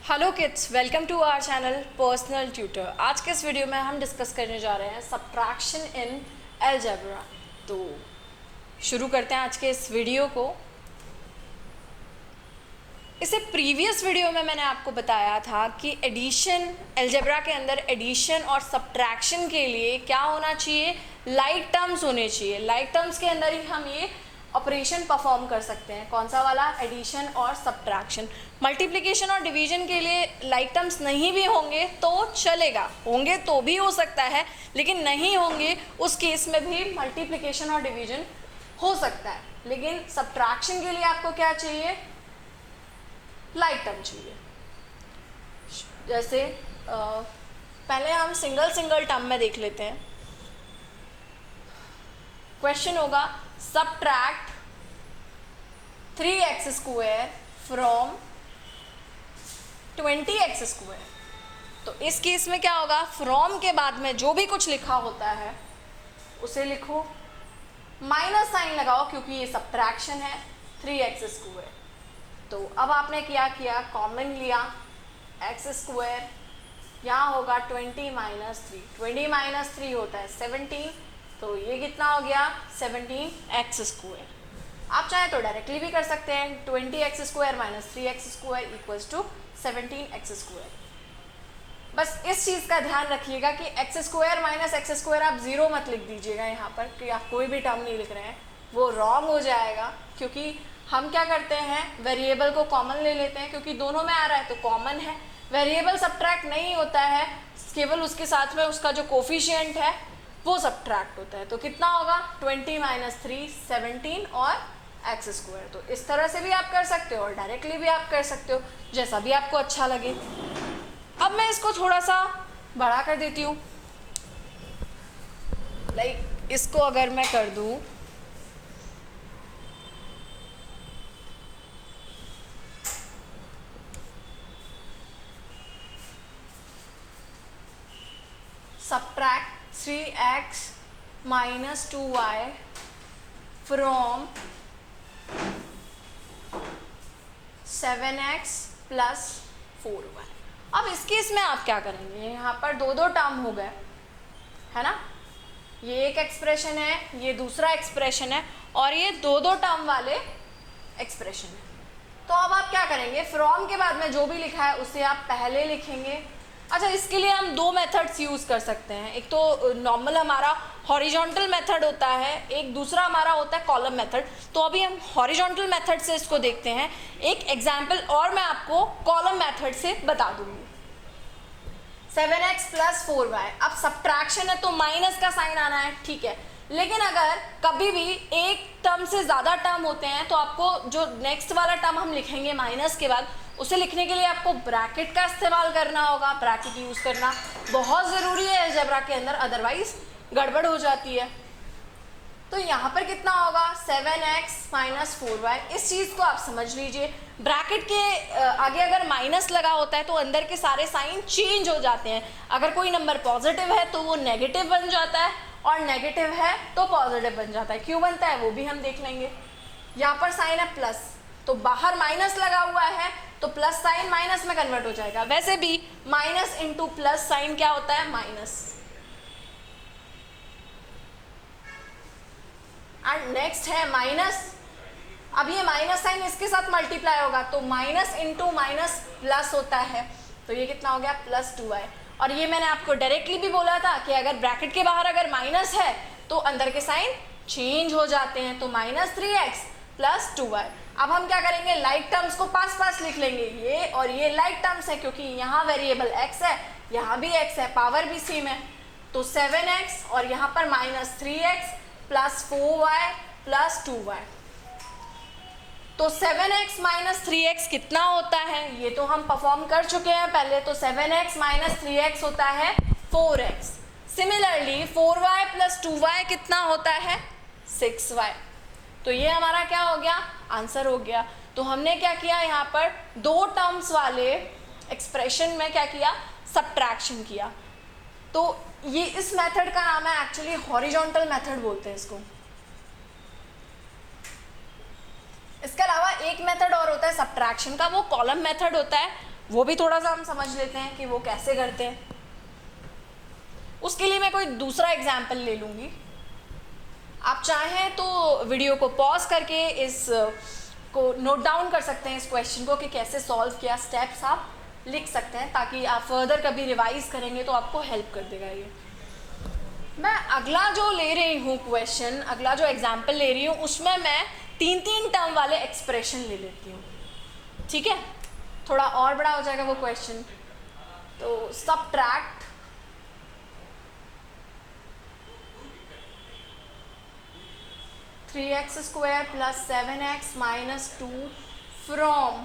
Hello kids, welcome to our channel personal tutor. आज के इस वीडियो में हम डिस्कस करने जा रहे हैं सब्ट्रैक्शन इन अलजेब्रा। तो शुरू करते हैं आज के इस वीडियो को। इससे प्रीवियस वीडियो में मैंने आपको बताया था कि एडिशन, अलजेब्रा के अंदर एडिशन और सब्ट्रैक्शन के लिए क्या होना चाहिए, लाइक टर्म्स होने चाहिए। लाइक टर्म्स के अंदर ही हम ये ऑपरेशन परफॉर्म कर सकते हैं। कौन सा वाला? एडिशन और सब्ट्रैक्शन। मल्टीप्लिकेशन और डिवीजन के लिए लाइक टर्म्स नहीं भी होंगे तो चलेगा, होंगे तो भी हो सकता है, लेकिन नहीं होंगे उस केस में भी मल्टीप्लिकेशन और डिवीजन हो सकता है। लेकिन सब्ट्रैक्शन के लिए आपको क्या चाहिए? लाइक टर्म चाहिए। जैसे पहले हम सिंगल सिंगल टर्म में देख लेते हैं। क्वेश्चन होगा subtract 3x square from 20x square. तो इस केस में क्या होगा? फ्रॉम के बाद में जो भी कुछ लिखा होता है उसे लिखो, माइनस साइन लगाओ क्योंकि ये सब्ट्रैक्शन है 3x स्क्वायर। तो अब आपने क्या किया? कॉमन लिया x स्क्वायर, यहाँ होगा 20 माइनस 3, 20 माइनस 3 होता है 17, तो ये कितना हो गया? 17x square. आप चाहें तो डायरेक्टली भी कर सकते हैं, 20x square minus 3x square equals to 17x square. बस इस चीज़ का ध्यान रखिएगा कि x square minus x square आप ज़ीरो मत लिख दीजिएगा यहाँ पर, कि आप कोई भी टर्म नहीं लिख रहे हैं, वो रॉन्ग हो जाएगा। क्योंकि हम क्या करते हैं, वेरिएबल को कॉमन ले लेते हैं, क्योंकि दोनों में आ रहा है तो कॉमन है। वेरिएबल सब्ट्रैक्ट नहीं होता है, केवल उसके साथ में उसका जो कोफिशिएंट है वो सब्ट्रैक्ट होता है। तो कितना होगा? 20 माइनस 3 17 और x स्क्वायर। तो इस तरह से भी आप कर सकते हो और डायरेक्टली भी आप कर सकते हो, जैसा भी आपको अच्छा लगे। अब मैं इसको थोड़ा सा बड़ा कर देती हूँ। लाइक इसको अगर मैं कर दूँ subtract 3x minus 2y from 7x plus 4y। अब इस केस में आप क्या करेंगे? यहाँ पर दो दो टर्म हो गए, है ना? ये एक एक्सप्रेशन है, ये दूसरा एक्सप्रेशन है, और ये दो दो टर्म वाले एक्सप्रेशन है। तो अब आप क्या करेंगे? फ्रॉम के बाद में जो भी लिखा है उसे आप पहले लिखेंगे। अच्छा, इसके लिए हम दो मेथड्स यूज़ कर सकते हैं। एक तो नॉर्मल हमारा हॉरिजॉन्टल मेथड होता है, एक दूसरा हमारा होता है कॉलम मेथड। तो अभी हम हॉरिजॉन्टल मेथड से इसको देखते हैं। एक एग्जाम्पल और मैं आपको कॉलम मेथड से बता दूंगी। 7x plus 4y। अब सब्ट्रैक्शन है तो माइनस का साइन आना है, ठीक है। लेकिन अगर कभी भी एक टर्म से ज़्यादा टर्म होते हैं तो आपको जो नेक्स्ट वाला टर्म हम लिखेंगे माइनस के बाद, उसे लिखने के लिए आपको ब्रैकेट का इस्तेमाल करना होगा। ब्रैकेट यूज़ करना बहुत ज़रूरी है अलजेब्रा के अंदर, अदरवाइज गड़बड़ हो जाती है। तो यहाँ पर कितना होगा? 7x minus 4y। इस चीज़ को आप समझ लीजिए। ब्रैकेट के आगे अगर माइनस लगा होता है तो अंदर के सारे साइन चेंज हो जाते हैं। अगर कोई नंबर पॉजिटिव है तो वो नेगेटिव बन जाता है, और नेगेटिव है तो पॉजिटिव बन जाता है। क्यों बनता है वो भी हम देख लेंगे। यहाँ पर साइन है प्लस, तो बाहर माइनस लगा हुआ है तो प्लस साइन माइनस में कन्वर्ट हो जाएगा। वैसे भी माइनस इंटू प्लस साइन क्या होता है? माइनस। एंड नेक्स्ट है माइनस। अब ये माइनस साइन इसके साथ मल्टीप्लाई होगा तो माइनस इंटू माइनस प्लस होता है, तो ये कितना हो गया? Plus 2y। और ये मैंने आपको डायरेक्टली भी बोला था कि अगर ब्रैकेट के बाहर अगर माइनस है तो अंदर के साइन चेंज हो जाते हैं, तो माइनस 3x प्लस 2y। अब हम क्या करेंगे? लाइक टर्म्स को पास पास लिख लेंगे। ये और ये लाइक टर्म्स है क्योंकि यहाँ वेरिएबल x है, यहाँ भी x है, पावर भी सेम है। तो 7x और यहाँ पर minus 3x plus 4y plus 2y। तो 7x माइनस 3x कितना होता है? ये तो हम परफॉर्म कर चुके हैं पहले। तो 7x माइनस 3x होता है 4x। Similarly 4y plus 2y कितना होता है? 6y। तो ये हमारा क्या हो गया? आंसर हो गया। तो हमने क्या किया? यहाँ पर दो टर्म्स वाले एक्सप्रेशन में क्या किया? सब्ट्रैक्शन किया। तो ये इस मेथड का नाम है एक्चुअली हॉरिजॉन्टल मेथड बोलते हैं इसको। इसके अलावा एक मेथड और होता है सब्ट्रैक्शन का, वो कॉलम मेथड होता है। वो भी थोड़ा सा हम समझ लेते हैं कि वो कैसे करते हैं। उसके लिए मैं कोई दूसरा एग्जाम्पल ले लूँगी। आप चाहें तो वीडियो को पॉज करके इस को नोट डाउन कर सकते हैं, इस क्वेश्चन को कि कैसे सॉल्व किया, स्टेप्स आप लिख सकते हैं ताकि आप फर्दर कभी रिवाइज करेंगे तो आपको हेल्प कर देगा ये। मैं अगला जो ले रही हूँ क्वेश्चन, अगला जो एग्जाम्पल ले रही हूँ उसमें मैं 3 टर्म वाले एक्सप्रेशन ले लेती हूँ, ठीक है, थोड़ा और बड़ा हो जाएगा वो क्वेश्चन। तो subtract 3x square plus 7x minus 2 from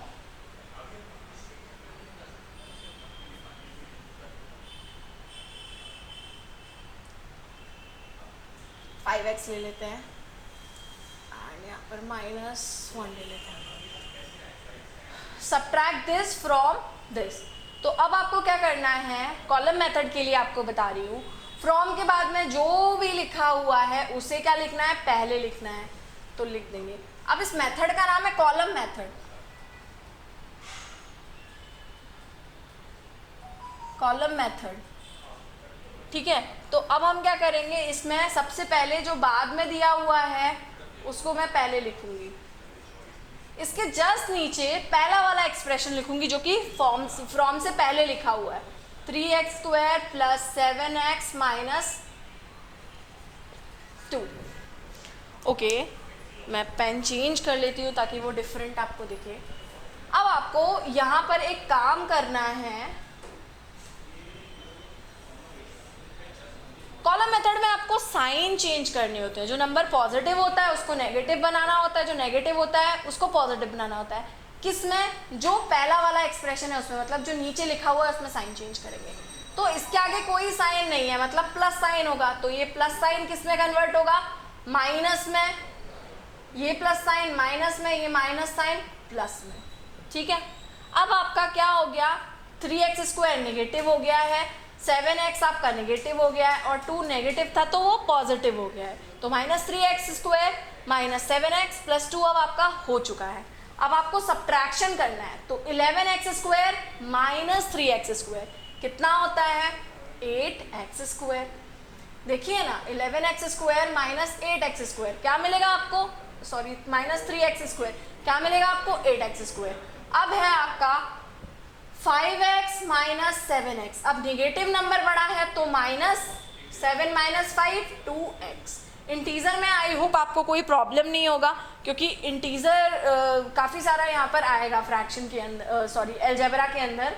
5x ले लेते हैं और यहाँ पर -1 ले लेते हैं। Subtract this from this. तो अब आपको क्या करना है, कॉलम मेथड के लिए आपको बता रही हूँ, फ्रॉम के बाद में जो भी लिखा हुआ है उसे क्या लिखना है, पहले लिखना है, तो लिख देंगे। अब इस मेथड का नाम है कॉलम मेथड, कॉलम मेथड, ठीक है। तो अब हम क्या करेंगे, इसमें सबसे पहले जो बाद में दिया हुआ है उसको मैं पहले लिखूंगी, इसके जस्ट नीचे पहला वाला एक्सप्रेशन लिखूंगी जो कि फ्रॉम से पहले लिखा हुआ है, 3x square plus 7x minus 2। Okay, मैं पेन चेंज कर लेती हूँ ताकि वो डिफरेंट आपको दिखे। अब आपको यहाँ पर एक काम करना है, कॉलम मेथड में आपको साइन चेंज करने होते हैं। जो नंबर पॉजिटिव होता है उसको नेगेटिव बनाना होता है, जो नेगेटिव होता है उसको पॉजिटिव बनाना होता है। किसमें, जो पहला वाला एक्सप्रेशन है उसमें, मतलब जो नीचे लिखा हुआ है उसमें साइन चेंज करेंगे। तो इसके आगे कोई साइन नहीं है, मतलब प्लस साइन होगा, तो ये प्लस साइन किस में कन्वर्ट होगा, माइनस में, ये प्लस साइन माइनस में, ये माइनस साइन प्लस में, ठीक है। अब आपका क्या हो गया, 3x स्क्वायर नेगेटिव हो गया है, 7x आपका नेगेटिव हो गया है और 2 नेगेटिव था तो वो पॉजिटिव हो गया है, तो -3x square minus 7x plus 2 अब आपका हो चुका है। अब आपको सब्ट्रैक्शन करना है, तो 11x square minus 3x square कितना होता है, 8x स्क्वायर। देखिए ना, 11x square minus 8x square क्या मिलेगा आपको, सॉरी माइनस 3x स्क्वायर क्या मिलेगा आपको, 8x स्क्वायर। अब है आपका 5x माइनस 7x, अब निगेटिव नंबर बड़ा है तो -7 माइनस 5 2x। इंटीजर में आई होप आपको कोई प्रॉब्लम नहीं होगा क्योंकि इंटीजर काफ़ी सारा यहाँ पर आएगा फ्रैक्शन के अंदर, सॉरी अलजेब्रा के अंदर।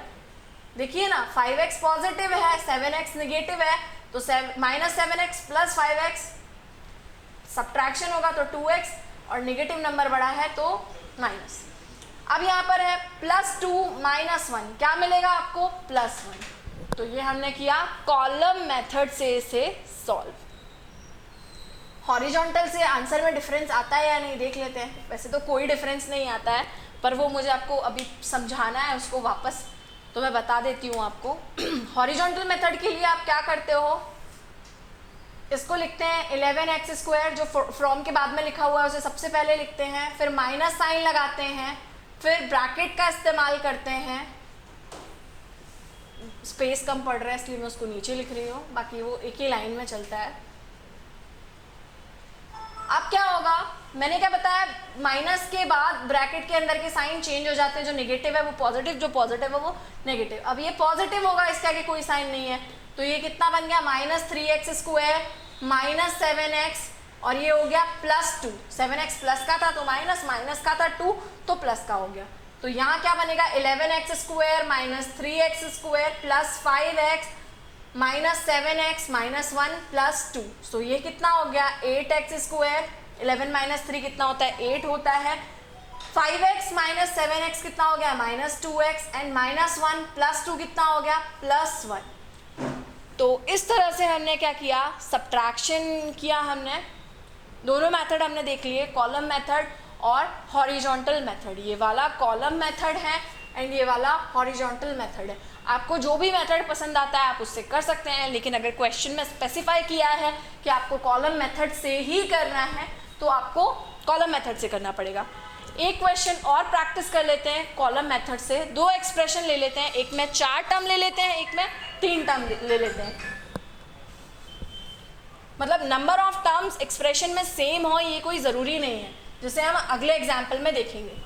देखिए ना, 5x पॉजिटिव है, 7x निगेटिव है, तो -7x प्लस 5x सब्ट्रैक्शन होगा तो 2x, और निगेटिव नंबर बड़ा है तो माइनस। अब यहाँ पर है +2 -1 क्या मिलेगा आपको, +1। तो ये हमने किया कॉलम मेथड से इसे सॉल्व। हॉरिजॉन्टल से आंसर में डिफरेंस आता है या नहीं देख लेते हैं। वैसे तो कोई डिफरेंस नहीं आता है, पर वो मुझे आपको अभी समझाना है उसको वापस, तो मैं बता देती हूँ आपको। हॉरिजॉन्टल मेथड के लिए आप क्या करते हो, इसको लिखते हैं 11x स्क्वायर, जो फ्रॉम के बाद में लिखा हुआ है उसे सबसे पहले लिखते हैं, फिर माइनस साइन लगाते हैं, फिर ब्रैकेट का इस्तेमाल करते हैं, स्पेस कम पड़ रहा है इसलिए मैं उसको नीचे लिख रही हूँ, बाकी वो एक ही लाइन में चलता है। अब क्या होगा, मैंने क्या बताया, माइनस के बाद ब्रैकेट के अंदर के साइन चेंज हो जाते हैं, जो नेगेटिव है वो पॉजिटिव, जो पॉजिटिव है वो नेगेटिव। अब ये पॉजिटिव होगा, इसके आगे कोई साइन नहीं है, तो ये कितना बन गया, -3x स्क्वायर माइनस 7x, और ये हो गया +2। 7x प्लस का था तो माइनस, माइनस का था 2 तो प्लस का हो गया। तो यहाँ क्या बनेगा, 11x square minus 3x square plus 5x minus 7x minus 1 plus 2। सो ये कितना हो गया, 8x स्क्वायर, 11 माइनस 3 कितना होता है, 8 होता है, 5x माइनस 7x कितना हो गया, -2x, एंड -1 प्लस 2 कितना हो गया, +1। तो इस तरह से हमने क्या किया, सब्ट्रैक्शन किया हमने। दोनों मेथड हमने देख लिए, कॉलम मेथड और हॉरिजॉन्टल मेथड। ये वाला कॉलम मेथड है एंड ये वाला हॉरिजॉन्टल मेथड है। आपको जो भी मेथड पसंद आता है आप उससे कर सकते हैं, लेकिन अगर क्वेश्चन में स्पेसिफाई किया है कि आपको कॉलम मेथड से ही करना है तो आपको कॉलम मेथड से करना पड़ेगा। एक क्वेश्चन और प्रैक्टिस कर लेते हैं कॉलम मेथड से। दो एक्सप्रेशन ले लेते हैं, एक में 4 टर्म ले लेते हैं, एक में 3 टर्म ले लेते हैं। मतलब नंबर ऑफ टर्म्स एक्सप्रेशन में सेम हो ये कोई ज़रूरी नहीं है, जिसे हम अगले एग्जाम्पल में देखेंगे।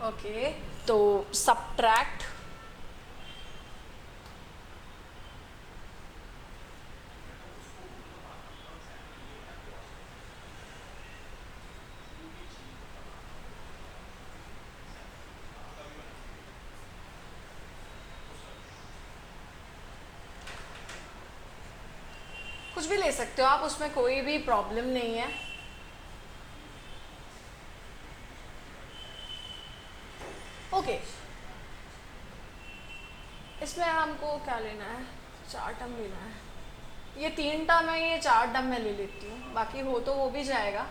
ओके, तो सबट्रैक्ट कुछ भी ले सकते हो आप, उसमें कोई भी प्रॉब्लम नहीं है। ओके, इसमें हमको क्या लेना है, 4 टर्म लेना है। ये 3 टर्म है, ये 4 टर्म मैं ले लेती हूँ, बाकी हो तो वो भी जाएगा।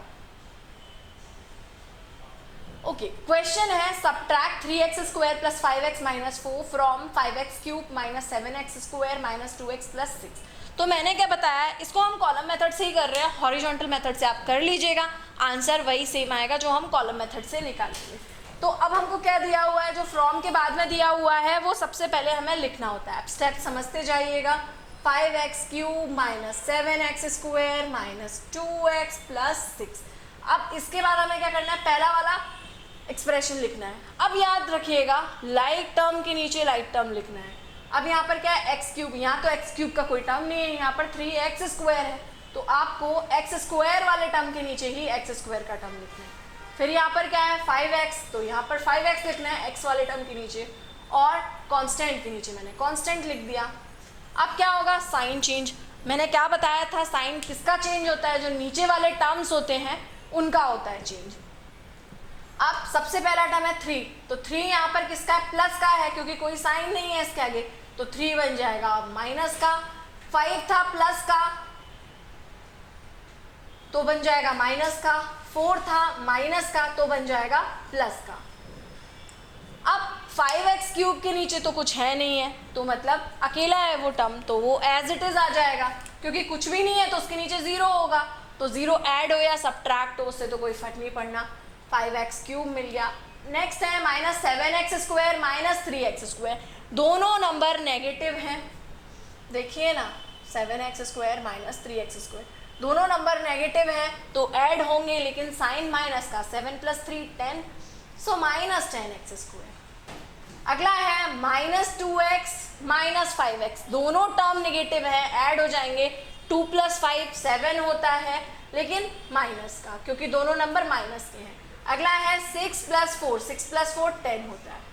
ओके, क्वेश्चन है subtract 3x square plus 5x minus 4 from 5x cube minus 7x square minus 2x plus 6। तो मैंने क्या बताया, इसको हम कॉलम मेथड से ही कर रहे हैं, हॉरिजॉन्टल मेथड से आप कर लीजिएगा, आंसर वही सेम आएगा जो हम कॉलम मेथड से निकालेंगे। तो अब हमको क्या दिया हुआ है, जो फ्रॉम के बाद में दिया हुआ है वो सबसे पहले हमें लिखना होता है। अब स्टेप समझते जाइएगा। 5x cube minus 7x square minus 2x plus 6। अब इसके बाद हमें क्या करना है, पहला वाला एक्सप्रेशन लिखना है। अब याद रखिएगा लाइक टर्म के नीचे लाइक टर्म लिखना है। अब यहाँ पर क्या है, एक्स क्यूब, यहाँ तो एक्स क्यूब का कोई टर्म नहीं है, यहाँ पर 3x स्क्वायर है, तो आपको एक्स स्क्वायर वाले टर्म के नीचे ही एक्स स्क्वायर का टर्म लिखना है। फिर यहाँ पर क्या है 5x, तो यहाँ पर 5x लिखना है एक्स वाले टर्म के नीचे, और कांस्टेंट के नीचे मैंने कांस्टेंट लिख दिया। अब क्या होगा, साइन चेंज। मैंने क्या बताया था, साइन किसका चेंज होता है, जो नीचे वाले टर्म्स होते हैं उनका होता है चेंज। अब सबसे पहला टर्म है 3, तो 3 यहाँ पर किसका है, प्लस का है, क्योंकि कोई साइन नहीं है इसके आगे, तो 3 बन जाएगा माइनस का। 5 था प्लस का, तो बन जाएगा माइनस का। 4 था माइनस का, तो बन जाएगा प्लस का। अब 5x क्यूब के नीचे तो कुछ है नहीं है, तो मतलब अकेला है वो टर्म, तो वो एज इट इज आ जाएगा, क्योंकि कुछ भी नहीं है तो उसके नीचे 0 होगा, तो 0 ऐड हो या सब्ट्रैक्ट हो उससे तो कोई फर्क नहीं पड़ना। 5x क्यूब मिल गया। नेक्स्ट है minus 7x square minus 3x square, दोनों नंबर नेगेटिव हैं, देखिए ना 7x square minus 3x square, दोनों नंबर नेगेटिव हैं तो ऐड होंगे, लेकिन साइन माइनस का 7 plus 3 10, so minus 10x square. अगला है माइनस 2x माइनस 5x, दोनों टर्म नेगेटिव है, ऐड हो जाएंगे। 2 प्लस 5 7 होता है, लेकिन माइनस का, क्योंकि दोनों नंबर माइनस के हैं। अगला है 6 प्लस 4 10 होता है।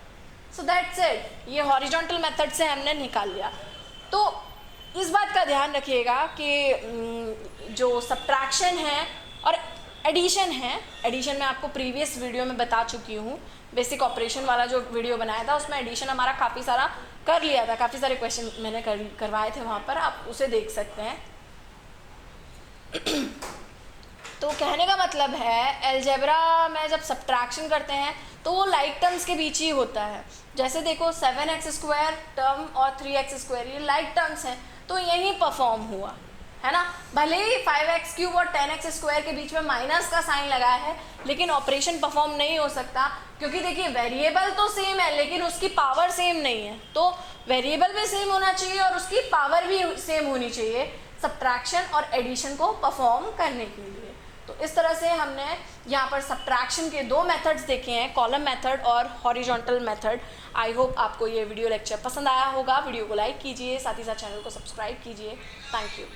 सो दैट्स इट, ये हॉरिजॉन्टल मेथड से हमने निकाल लिया। तो इस बात का ध्यान रखिएगा कि जो सब्ट्रैक्शन है और एडिशन है, एडिशन में आपको प्रीवियस वीडियो में बता चुकी हूँ, बेसिक ऑपरेशन वाला जो वीडियो बनाया था उसमें एडिशन हमारा काफ़ी सारा कर लिया था, काफ़ी सारे क्वेश्चन मैंने करवाए थे वहाँ पर, आप उसे देख सकते हैं। तो कहने का मतलब है अलजेब्रा में जब सब्ट्रैक्शन करते हैं तो वो लाइक टर्म्स के बीच ही होता है। जैसे देखो 7x स्क्वायर टर्म और 3x स्क्वायर ये लाइक टर्म्स हैं, तो यही परफॉर्म हुआ है ना। भले ही 5x क्यूब और 10x स्क्वायर के बीच में माइनस का साइन लगाया है, लेकिन ऑपरेशन परफॉर्म नहीं हो सकता, क्योंकि देखिए वेरिएबल तो सेम है लेकिन उसकी पावर सेम नहीं है, तो वेरिएबल भी सेम होना चाहिए और उसकी पावर भी सेम होनी चाहिए सब्ट्रैक्शन और एडिशन को परफॉर्म करने के लिए। तो इस तरह से हमने यहाँ पर सब्ट्रैक्शन के 2 मेथड्स देखे हैं, कॉलम मेथड और हॉरिजॉन्टल मेथड। आई होप आपको ये वीडियो लेक्चर पसंद आया होगा। वीडियो को लाइक कीजिए, साथ ही साथ चैनल को सब्सक्राइब कीजिए। Thank you.